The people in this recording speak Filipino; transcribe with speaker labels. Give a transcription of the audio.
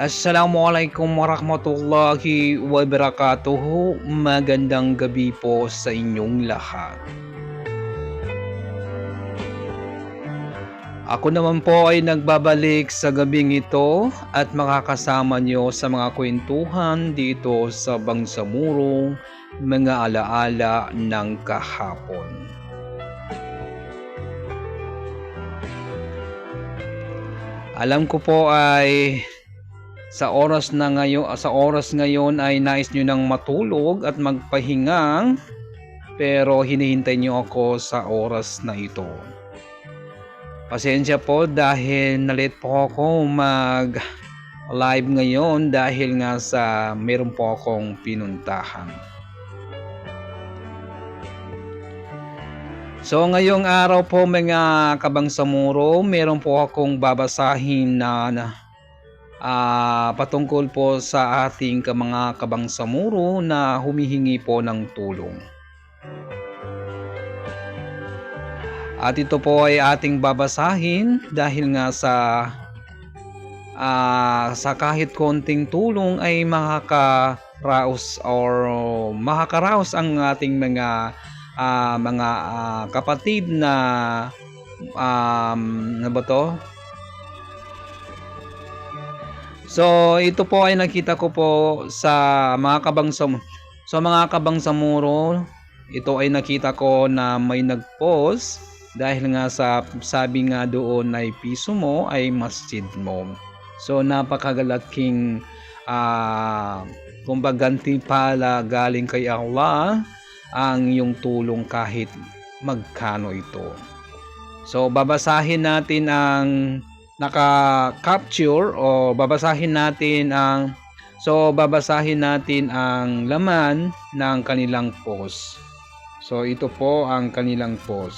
Speaker 1: Assalamualaikum warahmatullahi wabarakatuh. Magandang gabi po sa inyong lahat. Ako naman po ay nagbabalik sa gabing ito at makakasama nyo sa mga kwentuhan dito sa Bangsamurong mga alaala ng kahapon. Alam ko po ay sa oras ngayon ay nais niyo nang matulog at magpahinga, pero hinihintay niyo ako sa oras na ito. Pasensya po dahil na-late po ako mag-live ngayon dahil nga sa meron po akong pinuntahan. So ngayong araw po mga kabangsamuro, meron po akong babasahin na patungkol po sa ating mga kabangsamuro na humihingi po ng tulong. At ito po ay ating babasahin dahil nga sa kahit konting tulong ay makakaraos ang ating mga kapatid na ano ba to? So ito po ay nakita ko po sa mga kabangsamuro. Ito ay nakita ko na may nag-post dahil nga sabi nga doon ay piso mo ay masjid mo. So napakagalaking gantimpala galing kay Allah ang iyong tulong kahit magkano ito. So babasahin natin ang naka-capture o babasahin natin ang laman ng kanilang post. So ito po ang kanilang post.